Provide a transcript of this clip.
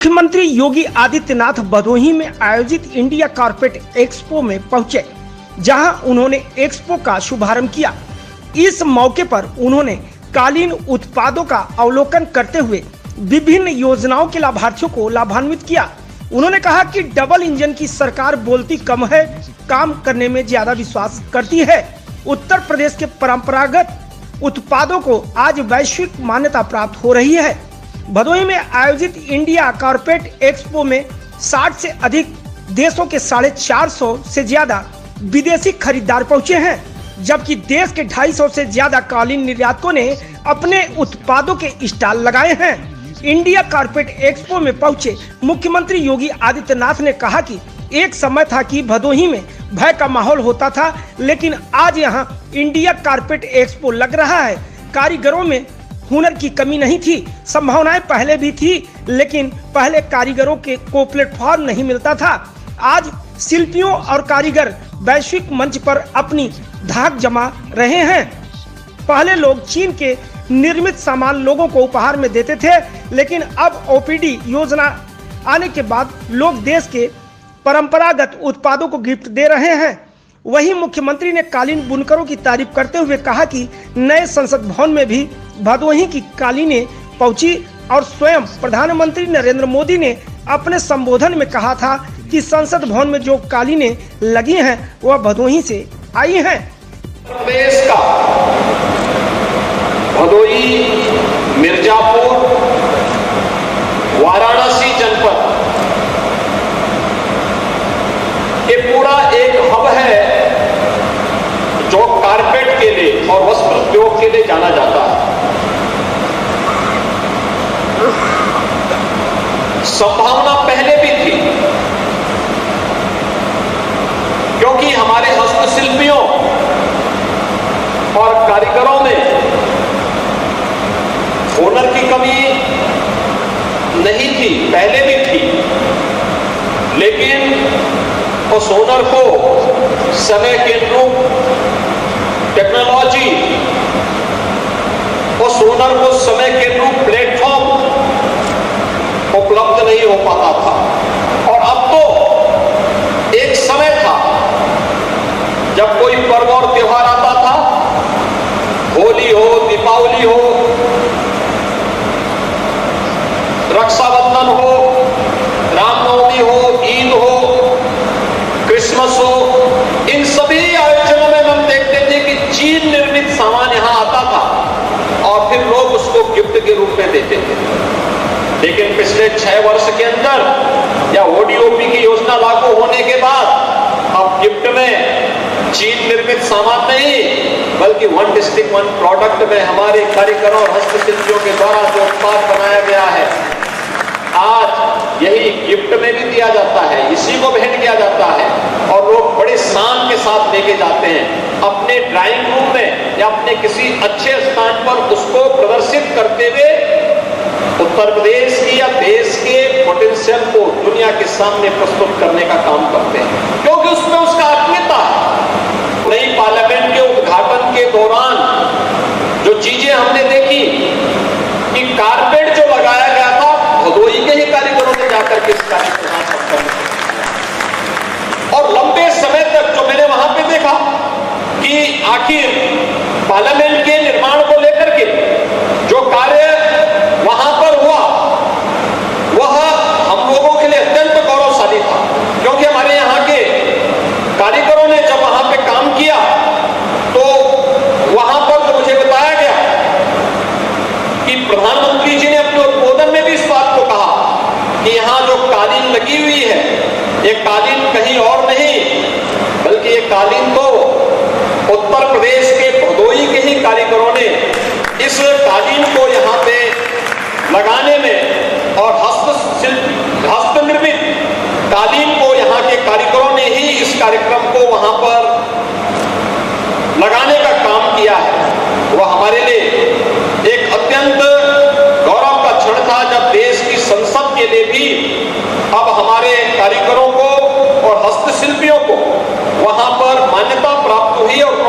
मुख्यमंत्री योगी आदित्यनाथ भदोही में आयोजित इंडिया कारपेट एक्सपो में पहुंचे, जहां उन्होंने एक्सपो का शुभारंभ किया। इस मौके पर उन्होंने कालीन उत्पादों का अवलोकन करते हुए विभिन्न योजनाओं के लाभार्थियों को लाभान्वित किया। उन्होंने कहा कि डबल इंजन की सरकार बोलती कम है, काम करने में ज्यादा विश्वास करती है। उत्तर प्रदेश के परंपरागत उत्पादों को आज वैश्विक मान्यता प्राप्त हो रही है। भदोही में आयोजित इंडिया कारपेट एक्सपो में 60 से अधिक देशों के 450 से ज्यादा विदेशी खरीदार पहुंचे हैं, जबकि देश के 250 से ज्यादा कालीन निर्यातकों ने अपने उत्पादों के स्टॉल लगाए हैं। इंडिया कारपेट एक्सपो में पहुंचे मुख्यमंत्री योगी आदित्यनाथ ने कहा कि एक समय था कि भदोही में भय का माहौल होता था, लेकिन आज यहां इंडिया कारपेट एक्सपो लग रहा है। कारीगरों में हुनर की कमी नहीं थी, संभावनाएं पहले भी थी, लेकिन पहले कारीगरों को प्लेटफॉर्म नहीं मिलता था। आज शिल्पियों और कारीगर वैश्विक मंच पर अपनी धाक जमा रहे हैं। पहले लोग चीन के निर्मित सामान लोगों को उपहार में देते थे, लेकिन अब ओपीडी योजना आने के बाद लोग देश के परंपरागत उत्पादों को गिफ्ट दे रहे हैं। वहीं मुख्यमंत्री ने कालीन बुनकरों की तारीफ करते हुए कहा कि नए संसद भवन में भी भदोही की कालीनें पहुंची और स्वयं प्रधानमंत्री नरेंद्र मोदी ने अपने संबोधन में कहा था कि संसद भवन में जो कालीनें लगी हैं वह भदोही से आई हैं। प्रदेश का भदोही, मिर्जापुर, वाराणसी जनपद ये पूरा एक हब है जो कारपेट के लिए और वस्त्र उद्योग के लिए जाना जाता है। संभावना पहले भी थी, क्योंकि हमारे हस्तशिल्पियों और कारीगरों में हुनर की कमी नहीं थी, पहले भी थी, लेकिन उस हुनर को समय के अनुरूप टेक्नोलॉजी, उस हुनर को समय के अनुरूप प्लेटफॉर्म उपलब्ध नहीं हो पाता था। और अब तो एक समय था जब कोई पर्व और त्योहार आता था, होली हो, दीपावली हो, रक्षाबंधन हो, रामनवमी हो, ईद हो, क्रिसमस हो, इन सभी आयोजनों में हम देखते थे कि चीन निर्मित सामान यहां आता था और फिर लोग उसको गिफ्ट के रूप में देते थे। लेकिन पिछले 6 वर्ष के अंदर या ओडीओपी की योजना लागू होने के बाद अब गिफ्ट में चीन निर्मित सामान नहीं, बल्कि वन डिस्ट्रिक्ट वन प्रोडक्ट में हमारे कारीगरों और हस्तशिल्पियों के द्वारा जो उत्पाद बनाया गया है, आज यही गिफ्ट में भी दिया जाता है, इसी को भेंट किया जाता है और लोग बड़े शान के साथ लेके जाते हैं अपने ड्राइंग रूम में या अपने किसी अच्छे स्थान पर उसको प्रदर्शित करते हुए उत्तर प्रदेश की या देश के पोटेंशियल को दुनिया के सामने प्रस्तुत करने का काम करते हैं, क्योंकि उसमें उसका आत्मीयता है। नई पार्लियामेंट के उद्घाटन के दौरान जो चीजें हमने देखी कि कारपेट जो लगाया गया था भदोही के ही कारीगरों ने जाकर के इस कार्यक्रम संपन्न किया। और लंबे समय तक जो मैंने वहां पे देखा कि आखिर पार्लियामेंट के निर्माण को लेकर के जो कार्य वहां पर हुआ वह हम लोगों के लिए अत्यंत गौरवशाली था, क्योंकि हमारे यहाँ के कारीगरों ने जब वहां पे काम किया तो वहां पर तो मुझे बताया गया कि प्रधानमंत्री जी ने अपने उद्बोधन में भी इस बात को कहा कि यहाँ जो कालीन लगी हुई है ये कालीन कहीं और नहीं, बल्कि ये कालीन तो उत्तर प्रदेश के भदोही के ही कारीगरों ने इस कालीन को यहाँ पे लगाने में और हस्त निर्मित कालीन को यहाँ के कारीगरों ने ही इस कार्यक्रम को वहां पर लगाने का काम किया है। वह हमारे लिए एक अत्यंत गौरव का क्षण था जब देश की संसद के लिए भी अब हमारे कारीगरों को और हस्तशिल्पियों को वहां पर मान्यता प्राप्त हुई और